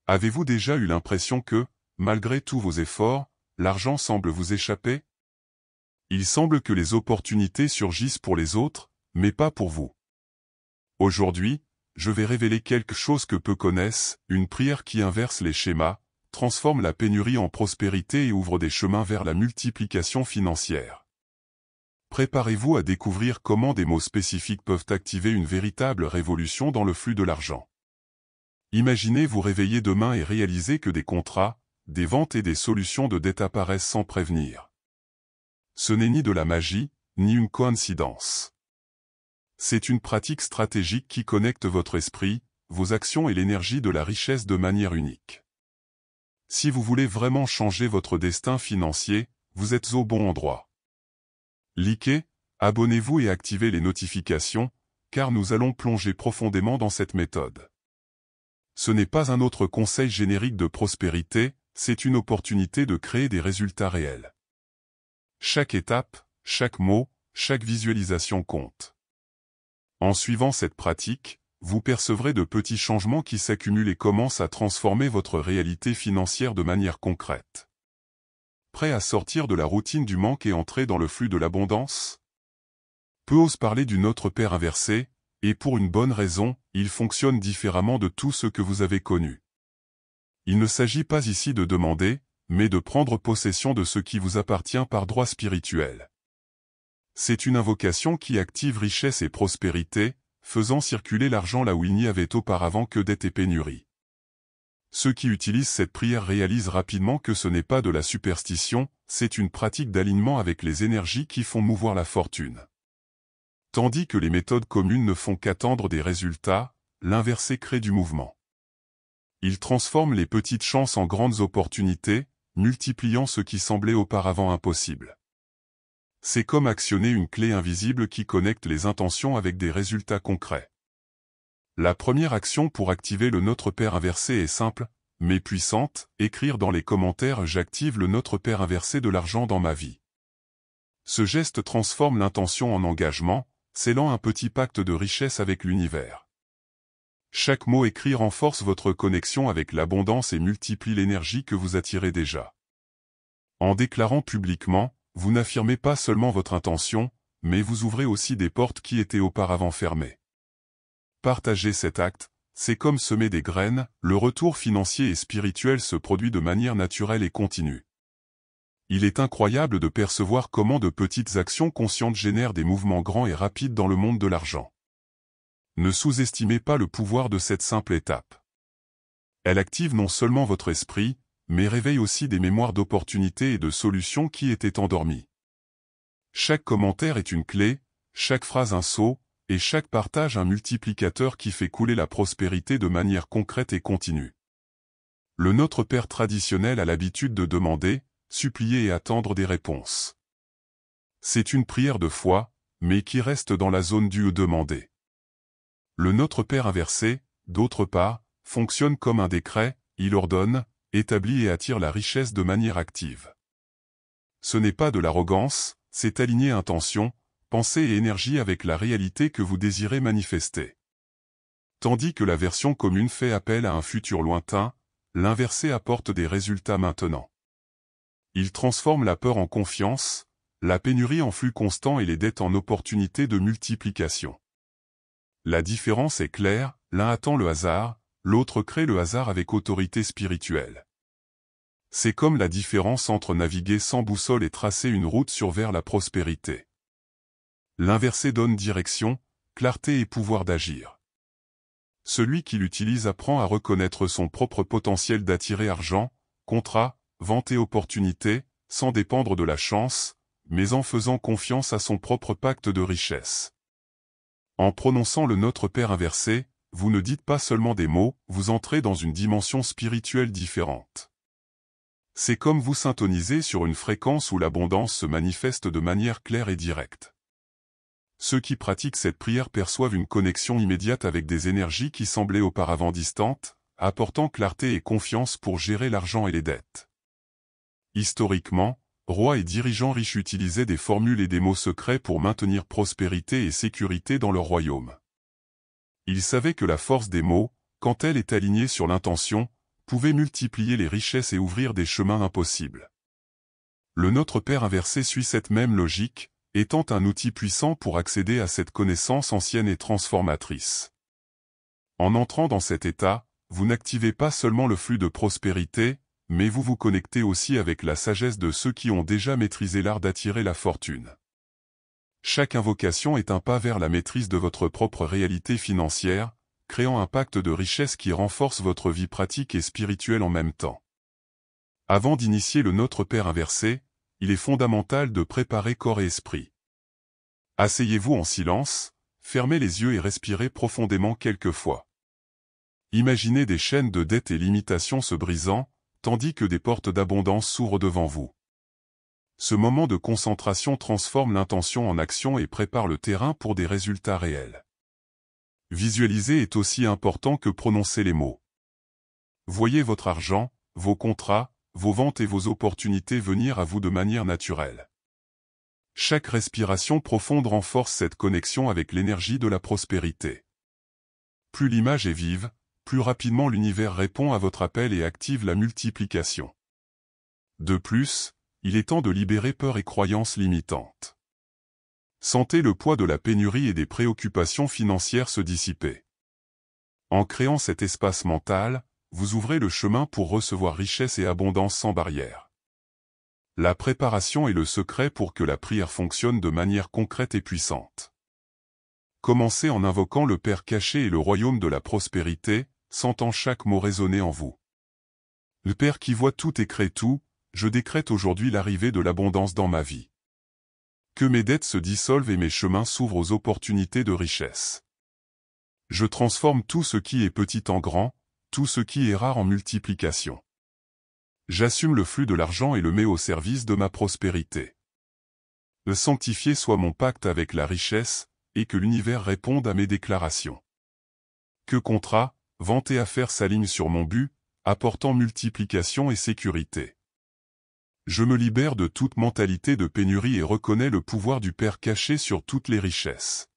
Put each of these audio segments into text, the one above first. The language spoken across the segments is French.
Avez-vous déjà eu l'impression que, malgré tous vos efforts, l'argent semble vous échapper? Il semble que les opportunités surgissent pour les autres, mais pas pour vous. Aujourd'hui, je vais révéler quelque chose que peu connaissent, une prière qui inverse les schémas, transforme la pénurie en prospérité et ouvre des chemins vers la multiplication financière. Préparez-vous à découvrir comment des mots spécifiques peuvent activer une véritable révolution dans le flux de l'argent. Imaginez vous réveiller demain et réaliser que des contrats, des ventes et des solutions de dette apparaissent sans prévenir. Ce n'est ni de la magie, ni une coïncidence. C'est une pratique stratégique qui connecte votre esprit, vos actions et l'énergie de la richesse de manière unique. Si vous voulez vraiment changer votre destin financier, vous êtes au bon endroit. Likez, abonnez-vous et activez les notifications, car nous allons plonger profondément dans cette méthode. Ce n'est pas un autre conseil générique de prospérité, c'est une opportunité de créer des résultats réels. Chaque étape, chaque mot, chaque visualisation compte. En suivant cette pratique, vous percevrez de petits changements qui s'accumulent et commencent à transformer votre réalité financière de manière concrète. Prêt à sortir de la routine du manque et entrer dans le flux de l'abondance? Peu osent parler du Notre Père inversé, et pour une bonne raison, il fonctionne différemment de tout ce que vous avez connu. Il ne s'agit pas ici de demander, mais de prendre possession de ce qui vous appartient par droit spirituel. C'est une invocation qui active richesse et prospérité, faisant circuler l'argent là où il n'y avait auparavant que dette et pénurie. Ceux qui utilisent cette prière réalisent rapidement que ce n'est pas de la superstition, c'est une pratique d'alignement avec les énergies qui font mouvoir la fortune. Tandis que les méthodes communes ne font qu'attendre des résultats, l'inversé crée du mouvement. Il transforme les petites chances en grandes opportunités, multipliant ce qui semblait auparavant impossible. C'est comme actionner une clé invisible qui connecte les intentions avec des résultats concrets. La première action pour activer le Notre Père inversé est simple, mais puissante, écrire dans les commentaires « J'active le Notre Père inversé de l'argent dans ma vie ». Ce geste transforme l'intention en engagement, scellant un petit pacte de richesse avec l'univers. Chaque mot écrit renforce votre connexion avec l'abondance et multiplie l'énergie que vous attirez déjà. En déclarant publiquement, vous n'affirmez pas seulement votre intention, mais vous ouvrez aussi des portes qui étaient auparavant fermées. Partager cet acte, c'est comme semer des graines, le retour financier et spirituel se produit de manière naturelle et continue. Il est incroyable de percevoir comment de petites actions conscientes génèrent des mouvements grands et rapides dans le monde de l'argent. Ne sous-estimez pas le pouvoir de cette simple étape. Elle active non seulement votre esprit, mais réveille aussi des mémoires d'opportunités et de solutions qui étaient endormies. Chaque commentaire est une clé, chaque phrase un sceau, et chaque partage un multiplicateur qui fait couler la prospérité de manière concrète et continue. Le Notre Père traditionnel a l'habitude de demander, supplier et attendre des réponses. C'est une prière de foi, mais qui reste dans la zone du demander. Le Notre Père inversé, d'autre part, fonctionne comme un décret, il ordonne, établit et attire la richesse de manière active. Ce n'est pas de l'arrogance, c'est aligner intention, pensée et énergie avec la réalité que vous désirez manifester. Tandis que la version commune fait appel à un futur lointain, l'inversé apporte des résultats maintenant. Il transforme la peur en confiance, la pénurie en flux constant et les dettes en opportunités de multiplication. La différence est claire, l'un attend le hasard, l'autre crée le hasard avec autorité spirituelle. C'est comme la différence entre naviguer sans boussole et tracer une route vers la prospérité. L'inversé donne direction, clarté et pouvoir d'agir. Celui qui l'utilise apprend à reconnaître son propre potentiel d'attirer argent, contrat, vente et opportunité, sans dépendre de la chance, mais en faisant confiance à son propre pacte de richesse. En prononçant le Notre Père inversé, vous ne dites pas seulement des mots, vous entrez dans une dimension spirituelle différente. C'est comme vous syntoniser sur une fréquence où l'abondance se manifeste de manière claire et directe. Ceux qui pratiquent cette prière perçoivent une connexion immédiate avec des énergies qui semblaient auparavant distantes, apportant clarté et confiance pour gérer l'argent et les dettes. Historiquement, rois et dirigeants riches utilisaient des formules et des mots secrets pour maintenir prospérité et sécurité dans leur royaume. Ils savaient que la force des mots, quand elle est alignée sur l'intention, pouvez multiplier les richesses et ouvrir des chemins impossibles. Le Notre Père inversé suit cette même logique, étant un outil puissant pour accéder à cette connaissance ancienne et transformatrice. En entrant dans cet état, vous n'activez pas seulement le flux de prospérité, mais vous vous connectez aussi avec la sagesse de ceux qui ont déjà maîtrisé l'art d'attirer la fortune. Chaque invocation est un pas vers la maîtrise de votre propre réalité financière, créant un pacte de richesse qui renforce votre vie pratique et spirituelle en même temps. Avant d'initier le Notre Père inversé, il est fondamental de préparer corps et esprit. Asseyez-vous en silence, fermez les yeux et respirez profondément quelques fois. Imaginez des chaînes de dettes et limitations se brisant, tandis que des portes d'abondance s'ouvrent devant vous. Ce moment de concentration transforme l'intention en action et prépare le terrain pour des résultats réels. Visualiser est aussi important que prononcer les mots. Voyez votre argent, vos contrats, vos ventes et vos opportunités venir à vous de manière naturelle. Chaque respiration profonde renforce cette connexion avec l'énergie de la prospérité. Plus l'image est vive, plus rapidement l'univers répond à votre appel et active la multiplication. De plus, il est temps de libérer peur et croyances limitantes. Sentez le poids de la pénurie et des préoccupations financières se dissiper. En créant cet espace mental, vous ouvrez le chemin pour recevoir richesse et abondance sans barrière. La préparation est le secret pour que la prière fonctionne de manière concrète et puissante. Commencez en invoquant le Père caché et le royaume de la prospérité, sentant chaque mot résonner en vous. Le Père qui voit tout et crée tout, je décrète aujourd'hui l'arrivée de l'abondance dans ma vie. Que mes dettes se dissolvent et mes chemins s'ouvrent aux opportunités de richesse. Je transforme tout ce qui est petit en grand, tout ce qui est rare en multiplication. J'assume le flux de l'argent et le mets au service de ma prospérité. Le sanctifié soit mon pacte avec la richesse, et que l'univers réponde à mes déclarations. Que contrats, ventes et affaires s'alignent sur mon but, apportant multiplication et sécurité. Je me libère de toute mentalité de pénurie et reconnais le pouvoir du Père caché sur toutes les richesses.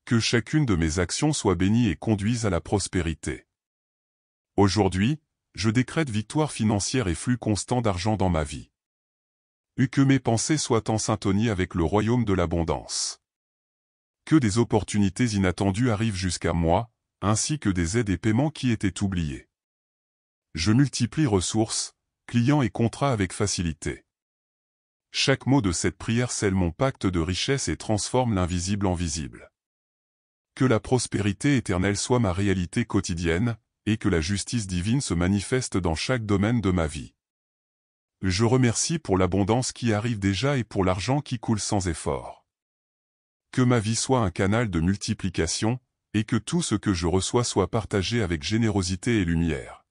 Que chacune de mes actions soit bénie et conduise à la prospérité. Aujourd'hui, je décrète victoire financière et flux constant d'argent dans ma vie. Que mes pensées soient en syntonie avec le royaume de l'abondance. Que des opportunités inattendues arrivent jusqu'à moi, ainsi que des aides et paiements qui étaient oubliés. Je multiplie ressources, clients et contrats avec facilité. Chaque mot de cette prière scelle mon pacte de richesse et transforme l'invisible en visible. Que la prospérité éternelle soit ma réalité quotidienne, et que la justice divine se manifeste dans chaque domaine de ma vie. Je remercie pour l'abondance qui arrive déjà et pour l'argent qui coule sans effort. Que ma vie soit un canal de multiplication, et que tout ce que je reçois soit partagé avec générosité et lumière.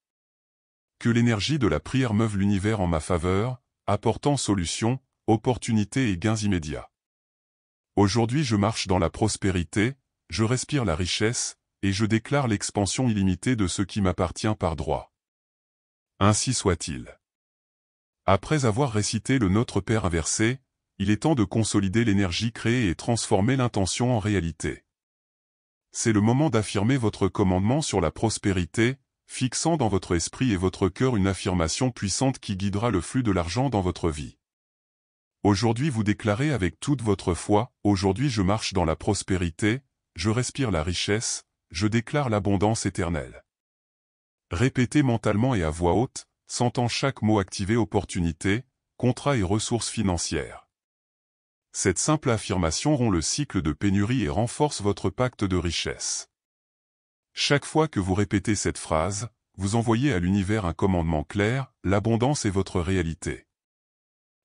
Que l'énergie de la prière meuve l'univers en ma faveur, apportant solutions, opportunités et gains immédiats. Aujourd'hui je marche dans la prospérité, je respire la richesse, et je déclare l'expansion illimitée de ce qui m'appartient par droit. Ainsi soit-il. Après avoir récité le Notre Père inversé, il est temps de consolider l'énergie créée et transformer l'intention en réalité. C'est le moment d'affirmer votre commandement sur la prospérité, fixant dans votre esprit et votre cœur une affirmation puissante qui guidera le flux de l'argent dans votre vie. Aujourd'hui vous déclarez avec toute votre foi, aujourd'hui je marche dans la prospérité, je respire la richesse, je déclare l'abondance éternelle. Répétez mentalement et à voix haute, sentant chaque mot activer opportunité, contrat et ressources financières. Cette simple affirmation rompt le cycle de pénurie et renforce votre pacte de richesse. Chaque fois que vous répétez cette phrase, vous envoyez à l'univers un commandement clair, l'abondance est votre réalité.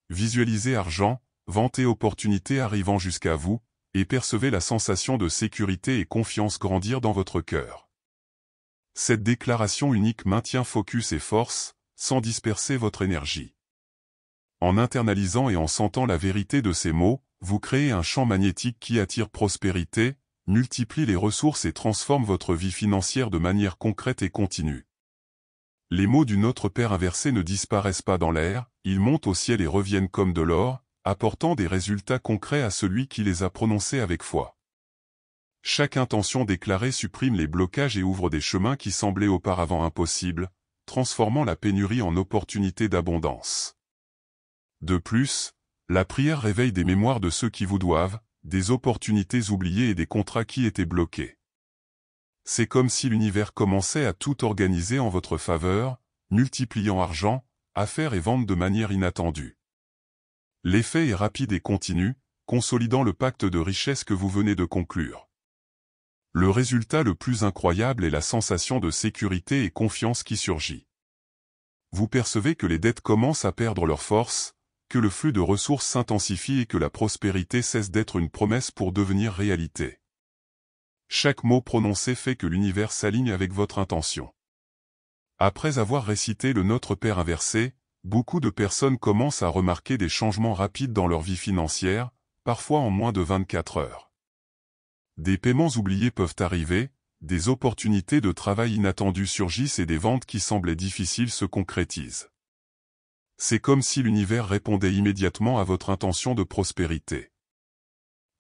Visualisez argent, vente et opportunités arrivant jusqu'à vous, et percevez la sensation de sécurité et confiance grandir dans votre cœur. Cette déclaration unique maintient focus et force, sans disperser votre énergie. En internalisant et en sentant la vérité de ces mots, vous créez un champ magnétique qui attire prospérité, multiplie les ressources et transforme votre vie financière de manière concrète et continue. Les mots du Notre Père inversé ne disparaissent pas dans l'air, ils montent au ciel et reviennent comme de l'or, apportant des résultats concrets à celui qui les a prononcés avec foi. Chaque intention déclarée supprime les blocages et ouvre des chemins qui semblaient auparavant impossibles, transformant la pénurie en opportunité d'abondance. De plus, la prière réveille des mémoires de ceux qui vous doivent, des opportunités oubliées et des contrats qui étaient bloqués. C'est comme si l'univers commençait à tout organiser en votre faveur, multipliant argent, affaires et ventes de manière inattendue. L'effet est rapide et continu, consolidant le pacte de richesse que vous venez de conclure. Le résultat le plus incroyable est la sensation de sécurité et confiance qui surgit. Vous percevez que les dettes commencent à perdre leur force, que le flux de ressources s'intensifie et que la prospérité cesse d'être une promesse pour devenir réalité. Chaque mot prononcé fait que l'univers s'aligne avec votre intention. Après avoir récité le Notre Père inversé, beaucoup de personnes commencent à remarquer des changements rapides dans leur vie financière, parfois en moins de 24 heures. Des paiements oubliés peuvent arriver, des opportunités de travail inattendues surgissent et des ventes qui semblaient difficiles se concrétisent. C'est comme si l'univers répondait immédiatement à votre intention de prospérité.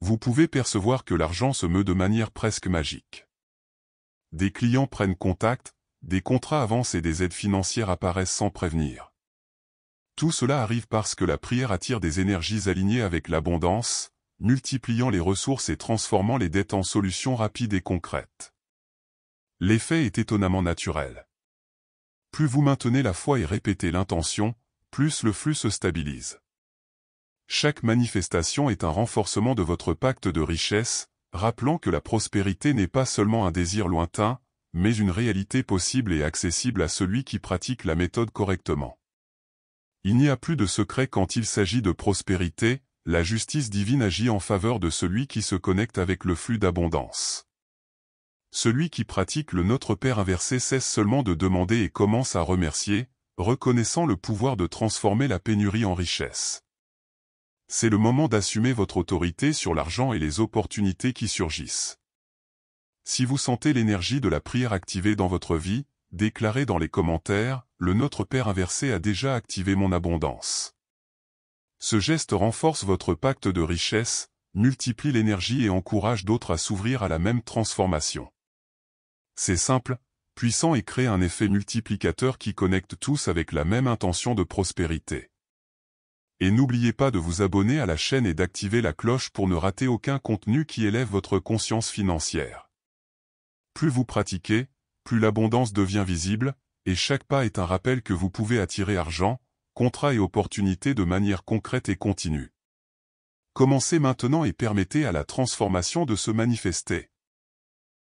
Vous pouvez percevoir que l'argent se meut de manière presque magique. Des clients prennent contact, des contrats avancent et des aides financières apparaissent sans prévenir. Tout cela arrive parce que la prière attire des énergies alignées avec l'abondance, multipliant les ressources et transformant les dettes en solutions rapides et concrètes. L'effet est étonnamment naturel. Plus vous maintenez la foi et répétez l'intention, plus le flux se stabilise. Chaque manifestation est un renforcement de votre pacte de richesse, rappelant que la prospérité n'est pas seulement un désir lointain, mais une réalité possible et accessible à celui qui pratique la méthode correctement. Il n'y a plus de secret quand il s'agit de prospérité, la justice divine agit en faveur de celui qui se connecte avec le flux d'abondance. Celui qui pratique le Notre Père inversé cesse seulement de demander et commence à remercier, reconnaissant le pouvoir de transformer la pénurie en richesse. C'est le moment d'assumer votre autorité sur l'argent et les opportunités qui surgissent. Si vous sentez l'énergie de la prière activée dans votre vie, déclarez dans les commentaires « Le Notre Père inversé a déjà activé mon abondance ». Ce geste renforce votre pacte de richesse, multiplie l'énergie et encourage d'autres à s'ouvrir à la même transformation. C'est simple, puissant et crée un effet multiplicateur qui connecte tous avec la même intention de prospérité. Et n'oubliez pas de vous abonner à la chaîne et d'activer la cloche pour ne rater aucun contenu qui élève votre conscience financière. Plus vous pratiquez, plus l'abondance devient visible, et chaque pas est un rappel que vous pouvez attirer argent, contrats et opportunités de manière concrète et continue. Commencez maintenant et permettez à la transformation de se manifester.